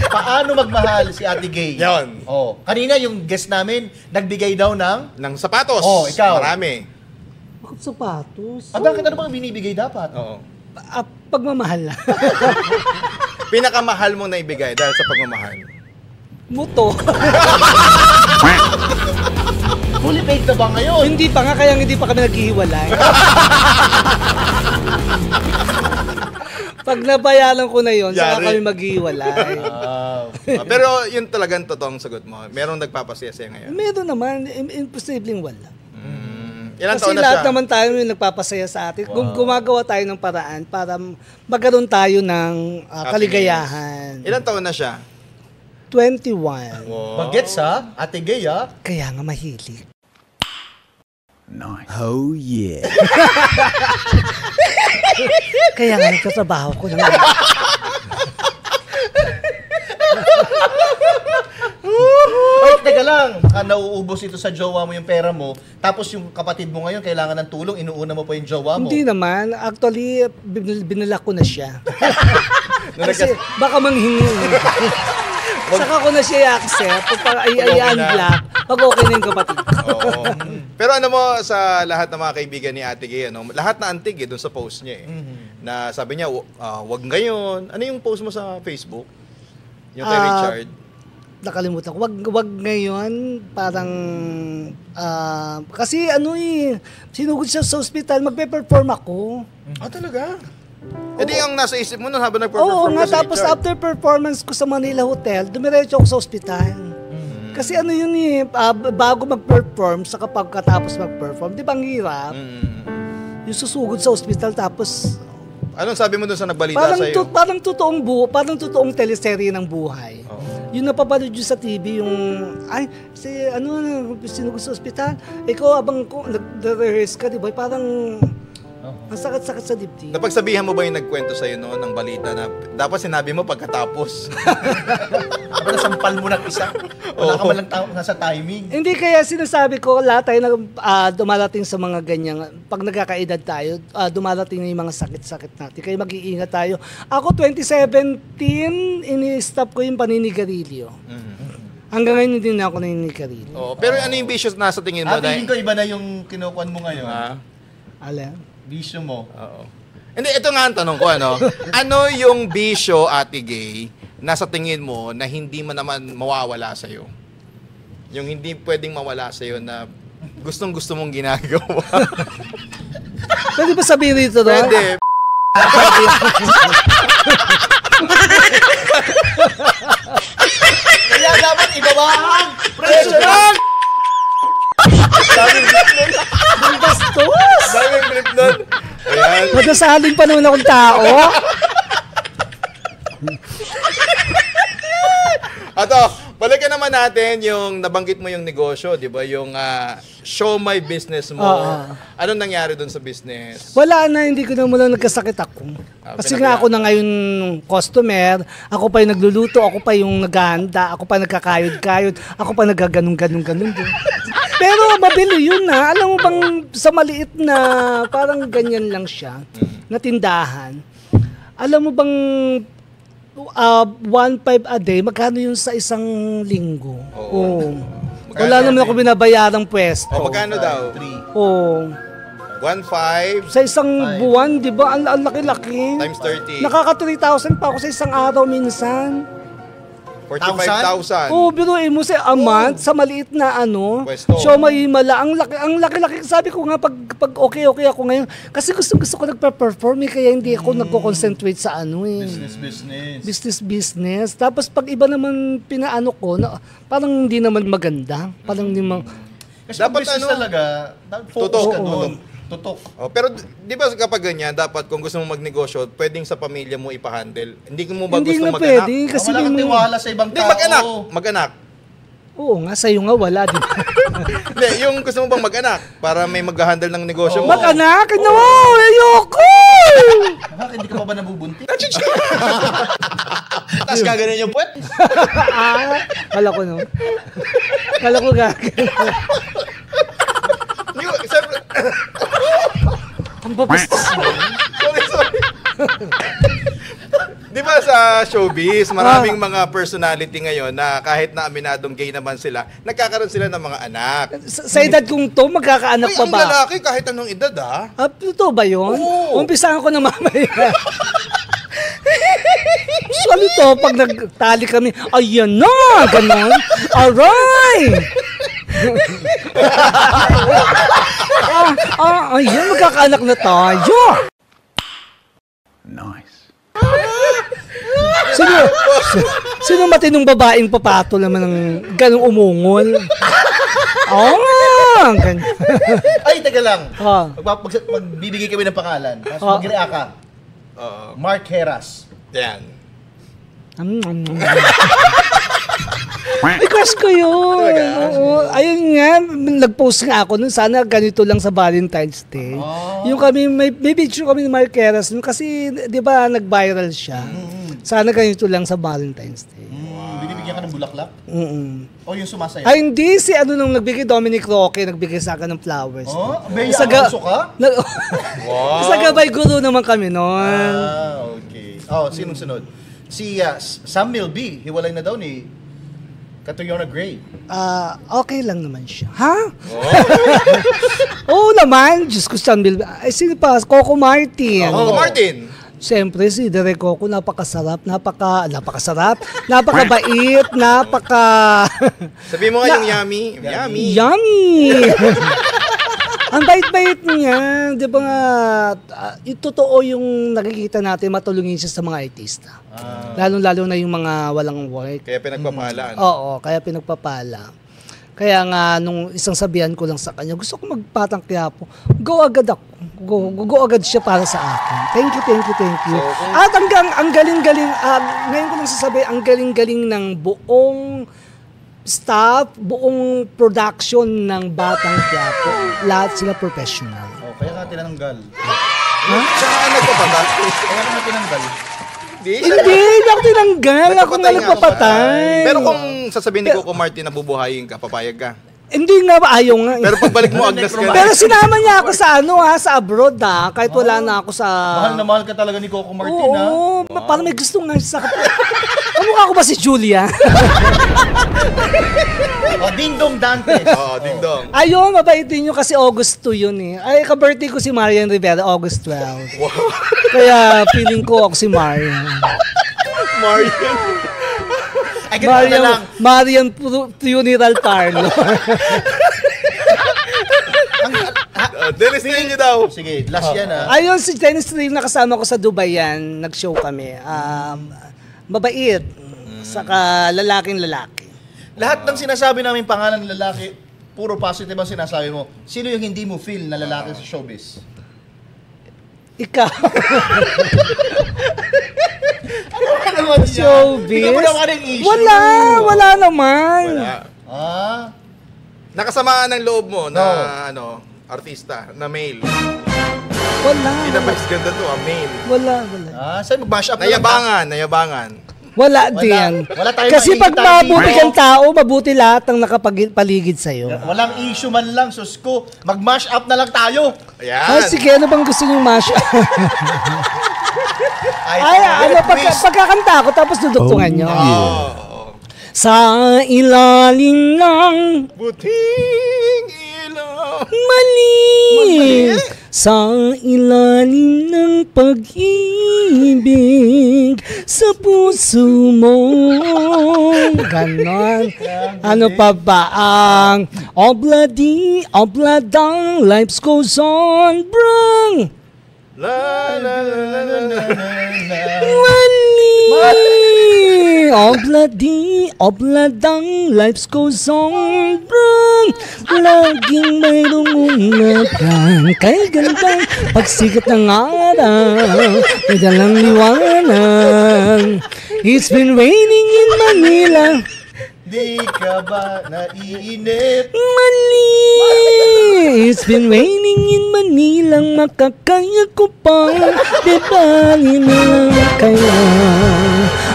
Paano magmahal si Ate Gay? Yan. Oh, kanina yung guest namin, nagbigay daw ng... Ng sapatos. Oh, ikaw. Marami. Bakit sapatos? Bakit ano bang binibigay dapat? Oo. Pagmamahal na. Pinakamahal mong naibigay dahil sa pagmamahal. Muto. Fully paid na ba ngayon? Hindi pa nga, kaya hindi pa kami naghihiwalay. Pag nabayaran ko na yon, saka Yari. kami maghihiwalay. Pero yun talagang totoong sagot mo. Merong nagpapasaya sa'yo ngayon. Meron naman, imposibleng wala. Ilan Kasi taon na lahat siya? naman tayo yung nagpapasaya sa atin. Gumagawa tayo ng paraan para magkaroon tayo ng kaligayahan. Ilan taon na siya? 21. Wow. Bagets ha? Ate Gay ha? Kaya nga mahilig. Oh yeah. Kaya nga nagtatrabaho ko lang. Ay, teka lang. Nauubos ito sa jowa mo yung pera mo. Tapos yung kapatid mo ngayon, kailangan ng tulong, inuuna mo pa yung jowa mo. Hindi naman. Actually, binala ko na siya. Kasi baka manghingi. Saka ko na siya i-accept. Para i-unblock. Pag okay na yung kapatid ko. Oo. Pero ano mo sa lahat ng mga kaibigan ni Ate Gay, ano, lahat na antig doon sa post niya na sabi niya, wag ngayon. Ano yung post mo sa Facebook? Yung kay Richard? Nakalimutan ko. Wag ngayon. Parang, kasi sinugod siya sa ospital, magpe-perform ako. Talaga? E di ang nasa isip mo nun habang Oo nagper-perform nga, ka si tapos Richard. after performance ko sa Manila Hotel, dumiretso ako sa ospital. Kasi bago mag-perform, sa pagkatapos mag-perform, di ba ang hirap? Yung susugod sa ospital, tapos Anong sabi mo dun sa nagbalita sa'yo? parang totoong teleserye ng buhay. Yung napapanood yun sa TV, sinugod sa ospital, ikaw abang nag-rehearse ka, di ba? Parang ang sakit-sakit sa dibdib. Napagsabihan mo ba yung nagkwento sa'yo noon ng balita na dapat sinabi mo pagkatapos? Nasampal mo ng isa. Wala ka man lang nasa timing. Hindi, kaya sinasabi ko, lahat tayo na dumarating sa mga ganyan. Pag nagkakaedad tayo, dumarating na yung mga sakit-sakit natin. Kaya mag-iingat tayo. Ako, 2017, ini-stop ko yung paninigarilyo. Hanggang ngayon hindi na ako naninigarilyo. Pero ano yung vicious na sa tingin mo? Tingin ko iba na yung kinukuhan mo ngayon. Alam? Bisyo mo. Oo. Hindi, ito nga ang tanong ko, ano? Ano yung bisyo, Ate Gay, na sa tingin mo na hindi mo naman mawawala sa'yo? Yung hindi pwedeng mawala sa'yo na gustong-gusto mong ginagawa. Pwede ba sabihin dito, no? Pwede. Kaya dapat ibabaan! Pressure! Ang bastos! Daming clip nun. Ayan. Madasaling pa naman akong tao. Ato, balikan naman natin yung nabanggit mo yung negosyo, di ba? Yung show my business mo. Anong nangyari dun sa business? Wala na, hindi ko na muna nagkasakit ako. Kasi nga ako na ngayon customer, ako pa yung nagluluto, ako pa yung naghahanda, ako pa nagkakayod-kayod, ako pa nagaganon-ganon-ganon din. Pero mabili yun na. Alam mo bang sa maliit na parang ganyan lang siya, na tindahan. Alam mo bang 1.5 a day, magkano yun sa isang linggo? Oo. Wala naman ako binabayarang pwesto. Magkano daw? Oo. 1.5 Sa isang buwan, di ba? Ang laki-laki. times 30. Nakaka 3,000 pa ako sa isang araw minsan. 45,000. Oo, biruin mo sa a month, sa maliit na Pwesto. show may mala. Ang laki-laki. Sabi ko nga, pag okay ako ngayon. Kasi gusto ko nagpa-perform kaya hindi ako nagko-concentrate sa business. Tapos pag iba naman pinaano ko, parang hindi naman maganda. Parang hindi naman... Kasi dapat talaga, focus ka doon. Tutok. Pero di ba kapag ganyan, dapat kung gusto mong magnegosyo, pwedeng sa pamilya mo ipahandle. Hindi mo ba Hindi gusto na mag-anak? pwede. Kasi Wala kang tiwala sa ibang Hindi, tao. mag-anak. Oo nga, sa'yo nga wala. Di ba? Hindi, yung gusto mo bang mag-anak para may mag-handle ng negosyo mo. Mag-anak? No! Ayoko! Bakit hindi ka pa ba nabubunti? Tapos gaganin yung puwet. Kala ko no. Kala ko gagawin. Siyempre, Babastos mo. Sorry. Di ba sa showbiz, maraming mga personality ngayon na kahit na aminadong gay naman sila, nagkakaroon sila ng mga anak. Sa edad kong to, magkakaanak Ay, pa ang ba? lalaki kahit anong edad Totoo ba yun? Oo. Umpisahan ko na mamaya. So ano to, pag nagtali kami, ayan na, ganon. Aray! Ayan, magkakaanak na tayo. Nice. Sino matinong babaeng papato naman ng ganong umungol? Ganyan. Ay, taga lang. Magbibigay kami ng pangalan. Tapos mag-react ka. Mark Heras. Yan. Ay, crush ko yun. Oo. Ayun nga, nag-post nga ako nun. Sana ganito lang sa Valentine's Day. Yung kami, may picture kami ni Mark Heras nun kasi, di ba, nag-viral siya. Sana ganito lang sa Valentine's Day. Binibigyan ka ng bulaklak? O yung sumasaya? Ay, hindi. Si ano nung nagbigay, Dominic Roque, nagbigay sa akin ng flowers. Beya Isaga- Alonso ka? Sa gabay guru naman kami noon. Okay. Sinong sunod? Si Sam Milby, hiwalay na daw ni Catriona Gray. Okay lang naman siya. Ha? Oo naman. Diyos ko, San Bill. Ay, sino pa? Coco Martin. Coco Martin. Siyempre, si Direk Coco, napakasarap, napakasarap, napakabait, Sabi mo nga yung yummy. Yummy. Yummy! Ang bait-bait niya. Di ba nga, totoo yung nakikita natin, matulungin siya sa mga artista. Lalo-lalo na yung mga walang work. Kaya pinagpapalaan. Oo, kaya pinagpapala. Kaya nga, nung isang sabihan ko lang sa kanya, gusto ko magpatang Quiapo. Go agad ako. Go agad siya para sa akin. Thank you. At ang galing-galing, ngayon ko lang sasabihin, ang galing-galing ng buong staff, buong production ng Batang Quiapo. Lahat sila professional. Kaya ka tinanggal. Saan nagpapatay? Kaya ka tinanggal. Hindi ako tinanggal. Ako nga nagpapatay. Pero kung sasabihin ni Coco Martin na bubuhayin ka, papayag ka. Hindi nga, ayaw nga. Pero pagbalik mo, Agnes ka. Pero sinama niya ako sa sa abroad kahit wala na ako sa... Mahal na mahal ka talaga ni Coco Martin, Oo, parang may gusto nga siya sa... Kamukha ko ba si Julia? Ding Dong Dantes. Ding dong. Ayun, mabait din yun kasi August 2 yun eh. Ay, ka-birthday ko si Marian Rivera, August 12. Wow. Kaya feeling ko ako si Marian. Marian. Ay, ganun na lang. Marian Funeral Parlor. Dennis Trillo daw. Sige, last yan Ayun, si Dennis Trillo nakasama ko sa Dubai yan. Nag-show kami. Mabait. Saka lalaking-lalaki. Lahat ng sinasabi namin pangalan ng lalaki, puro positive ang sinasabi mo. Sino yung hindi mo feel na lalaki sa showbiz? Ikaw. Showbiz? Showbiz? Hindi mo naman yung issue. Wala naman. Wala. Nakasamaan ng loob mo na artista, na male. Wala. Pinabas ganda to, male. Wala. Saan mag-mash up na lang? Nayabangan. Wala din. Wala tayong Kasi pag makikita mabuti dito. kang tao, mabuti lahat ang nakapaligid sa'yo. Walang issue man lang, sus ko. Mag-mash up na lang tayo. Ayan. Sige, ano bang gusto niyong mash? Pagkakanta ako, tapos dudugtungan niyo. Sa ilalim ng Buting ilaw. mali, sa ilalim ng pag-ibig sa puso mo. Ganon. Ano pa ba ang obladang life goes on, brang? La la la la la la. Mali! Obladang life goes on, brang. Laging mayroong umapang kay gandang pagsikat ng araw, may dalang liwanag. It's been raining in Manila. Di ka ba naiinip? Mali! It's been raining in Manila. Makakaya ko pang debalin na kaya.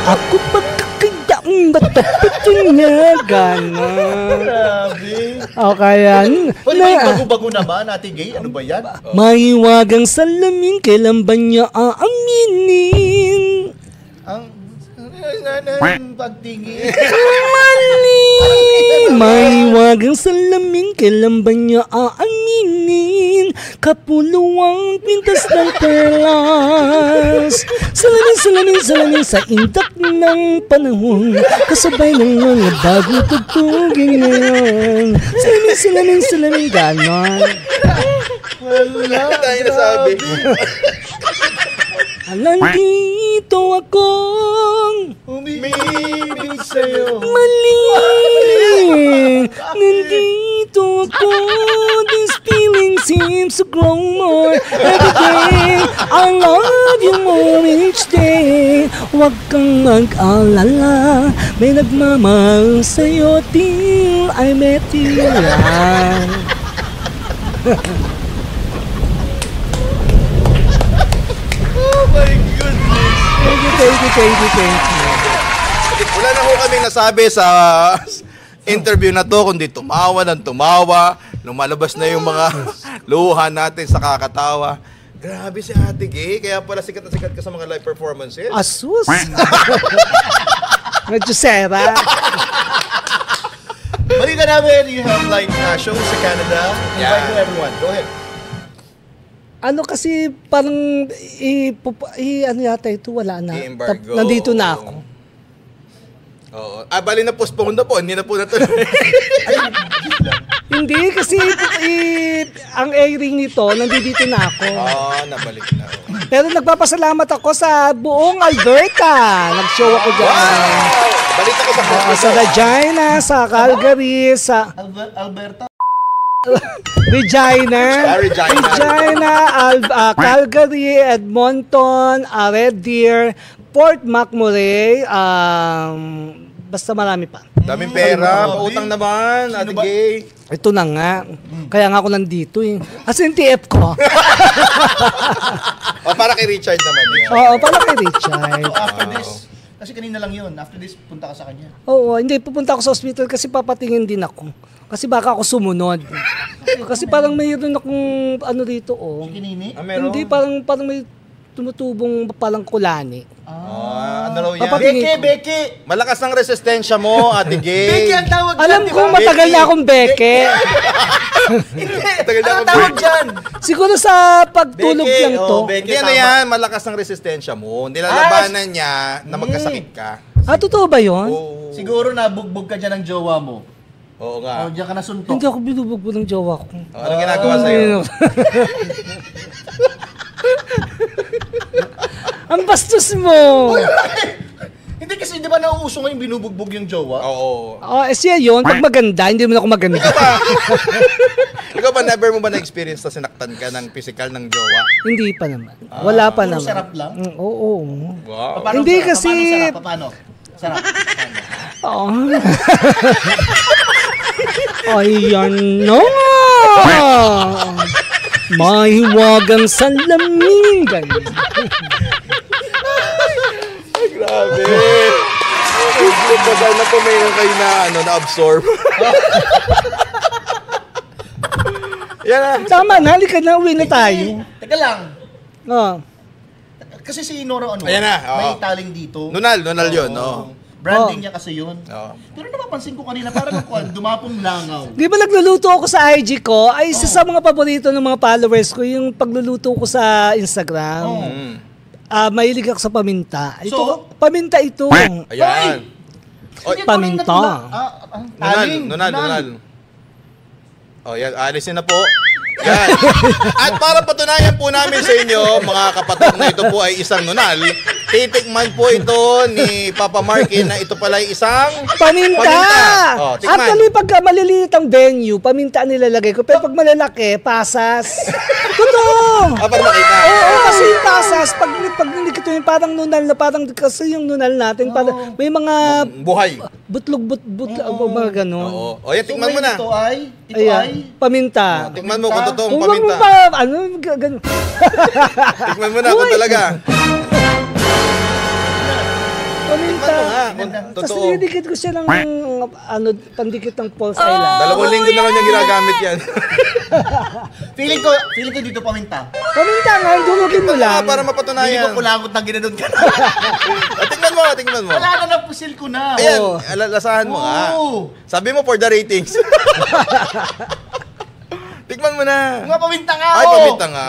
Ako pagkakayang batapito niya. Ganon. Grabe. O kaya, Pwede ba yung bago-bago naman, Ate Gay? Ano ba yan? mahiwagang salamin, kailan ba niya aaminin? Ang pagtingin. Mahiwagang salamin, kailan ba niya aaminin? Kapuluwang pintas ng perlas. Salamin sa intak ng panahon, kasabay ng mga bagong tugtugin ngayon. Salamin, ganon. Wala. Tayo nasabi. Nandito akong Umibig sa'yo. mali. Nandito ako. This feeling seems to grow more every day. I love you more each day. Huwag kang mag-alala. May nagmamahal sa'yo till I met you. Oh my goodness. Thank you. Wala na ho kami nasabi sa interview na to, kundi tumawa ng tumawa. Lumalabas na yung mga luha natin sa kakatawa. Grabe si Ate Gay, kaya pala sikat na sikat ka sa mga live performances. Asus. Medyo sera. Balita namin, you have like shows sa Canada. Invite Yeah. mo everyone. Go ahead. Ano kasi parang ano yata ito, wala na. I-embargo. Nandito na ako. Oo. Bali na postpone na po, hindi na po natuloy. Hindi kasi ang airing nito, nandito na ako. Nabalik na. Pero nagpapasalamat ako sa buong Alberta. Nag-show ako dyan. Balik ako sa Sa Regina, sa Calgary, sa Alberta. Regina, Regina. Calgary, Edmonton, Red Deer, Port McMurray, basta marami pa. Daming pera, pautang naman, Ate Gay. Ito na nga. Kaya nga ako nandito eh. As in TF ko. Para kay Richard naman yun. Oo, para kay Richard. So after this, kasi kanina lang yun. After this, punta ka sa kanya. Oo, hindi. Pupunta ako sa hospital kasi papatingin din ako. Kasi baka ako sumunod. Kasi parang mayroon akong ano dito oh. Kinini? Meron? Hindi, parang may tumutubong palang kulani. Ano raw yan? Papatingin ko. Beke! Malakas ang resistensya mo, Ate Gay. Beke ang tawag dyan, Alam di ko ba? matagal na akong beke. Tagal na Ano akong tawag dyan? Siguro sa pagtulog Beke, lang to. Beke, Hindi ano tama. yan, malakas ang resistensya mo. Nilalabanan niya na magkasakit ka. Totoo ba yun? Oo. Siguro nabugbog ka dyan ng jowa mo. Oo nga. O, diyan ka nasuntok. Hindi ako binubugbog ng jowa ko. Anong ginagawa sa'yo? Ang bastos mo! Hindi kasi di ba nauuso ngayon binubugbog yung jowa? Oo. Siya yun. Pag maganda, hindi mo na ako maganda. Ikaw ba, never mo ba na-experience na sinaktan ka ng physical ng jowa? Hindi pa naman. Wala pa Puro naman. sarap lang? Oo. Wow. Paano Hindi sarap? kasi- Paano sarap? Paano? Sarap. Paano? Oo. Ayan na! Mahiwagang salamin. Ganyan. Grabe. Good pa dahil na po mayroon kayo na, na-absorb. Yan na. Tama na, halika na, uwi na tayo. Teka lang. Kasi si Nora Ayan na, oo. may taling dito. Nunal yun, no? Branding niya kasi yun. Oo. Pero napapansin ko kanina, parang dumapong langaw. Di ba nagluluto ako sa IG ko? Ay, isa sa mga paborito ng mga followers ko, yung pagluluto ko sa Instagram. Mahilig ako sa paminta. Ito, So? paminta ito. Ayan. Hindi, paminta. Taling. Nunal. O yan, alisin na po. Yan. At para patunayan po namin sa inyo, mga kapatid, na ito po ay isang nunal, titikman po ito ni Papa Marky na ito pala ay isang Paminta! O, tikman. Actually, pagka maliliit ang venue, paminta ang nilalagay ko. Pero pag malalaki, pasas. Totoo! Para makita. Oo, kasi yung pasas, pag nilikit yung parang nunal na parang, kasi yung nunal natin, parang may mga Buhay. mga ganon. Oo. O yan, tikman mo na. Ito ay, Ayan, paminta. Tikman mo kung totoong Huwag mo paminta. pa, ganun. Tikman mo na kung talaga. paminta. Totoo. Tapos dinidikit ko siya ng pandikit ng false eyelash. 2 linggo na raw niya ginagamit yan. Feeling ko dito paminta. Paminta nga, durugin mo lang. Para Feeling ko mapatunayan. kulangot na ginanon ka na. Tingnan mo. Wala na, napusil ko na. Ayan, lasahan mo nga. Oo. Sabi mo for the ratings. Tikman mo na. Mga paminta nga. Ay, oh. paminta nga.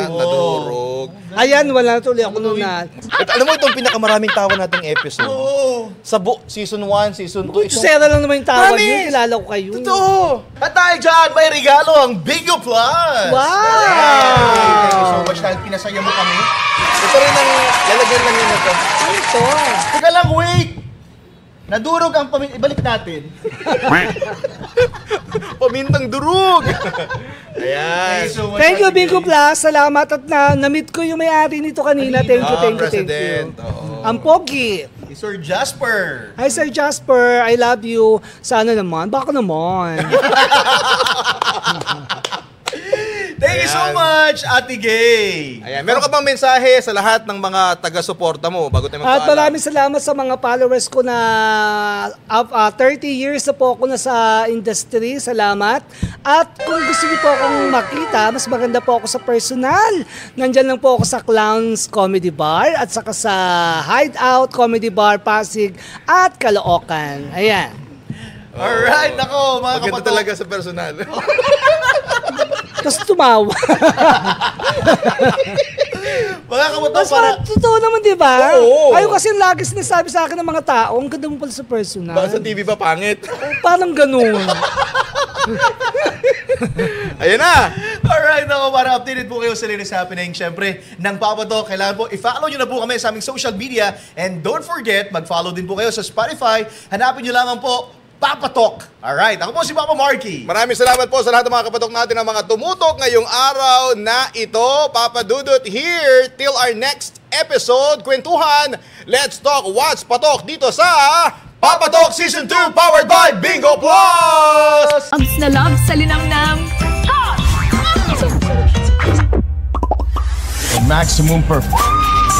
Nadurog. Ayan, wala tuloy ako noon na. At alam mo itong pinakamaraming tawa nating episode? Oo. Sa season 1, season 2. Sera lang naman yung tawag Promise! niyo, kilala ko kayo. Totoo. At dahil dyan, may regalo ang Bingo Plus. Wow! Thank you so much dahil pinasaya mo kami. Ito rin ang lalagyan lang yun na to. Ano ito? Teka lang, wait. Nadurog ang paminta. Ibalik natin. Pamintang durog. Ayan. Thank you, Bingo Plus. Salamat at na-meet ko yung may-ari nito kanina. Thank you. President. Oo. Ang pogi. Sir Jasper. Hi, Sir Jasper. I love you. Sana naman. Baka naman. Thank you so much, Ate Gay. Ayan. Meron ka bang mensahe sa lahat ng mga taga-suporta mo bago tayo At magpaalam? maraming salamat sa mga followers ko na 30 years na po ako na sa industry. Salamat. At kung gusto niyo po akong makita, mas maganda po ako sa personal. Nandyan lang po ako sa Clowns Comedy Bar at saka sa Hideout Comedy Bar, Pasig at Caloocan. Ayan. Alright, nako, mga Maganda kapatid. talaga sa personal. Tapos tumawa. Mga kamoto, Mas para... totoo naman, di ba? Oo. Ayaw kasi lagi sinasabi sa akin ng mga tao, ang ganda mo pala sa personal. Baka sa TV ba pangit? Parang ganun. Ayan na. Alright, ako para updated po kayo sa latest happening. Siyempre, ng Papatok, kailangan po i-follow nyo na po kami sa aming social media. And don't forget, mag-follow din po kayo sa Spotify. Hanapin nyo lamang po Papatok. Alright, ako po si Papa Marky. Maraming salamat po sa lahat ng mga kapatok natin ng mga tumutok ngayong araw na ito. Papa Dudut here till our next episode. Kwentuhan, let's talk what's patok dito sa Papatok Season 2 powered by Bingo Plus! Abs na love sa linamnam. Maximum performance.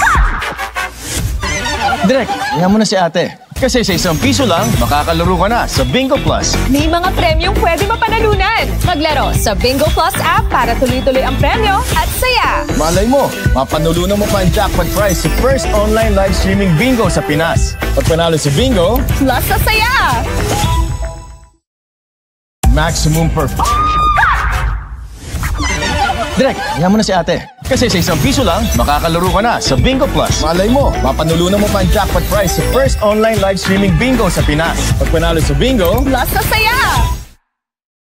Direk, yan mo na si ate. Kasi sa ₱1 lang, makakalaro ka na sa Bingo Plus. May mga premyong pwede mapanalunan. Maglaro sa Bingo Plus app para tuloy-tuloy ang premyo at saya. Malay mo, mapanulunan mo pa ang jackpot prize sa first online live streaming bingo sa Pinas. Pag panalo sa bingo, Plus sa saya. maximum performance. Direk, yan mo na si ate. Kasi sa ₱1 lang, makakalaro ka na sa Bingo Plus. Malay mo, mapanulunan mo pa ang jackpot prize sa first online live streaming bingo sa Pinas. Pag panalo sa bingo, Plus sa saya.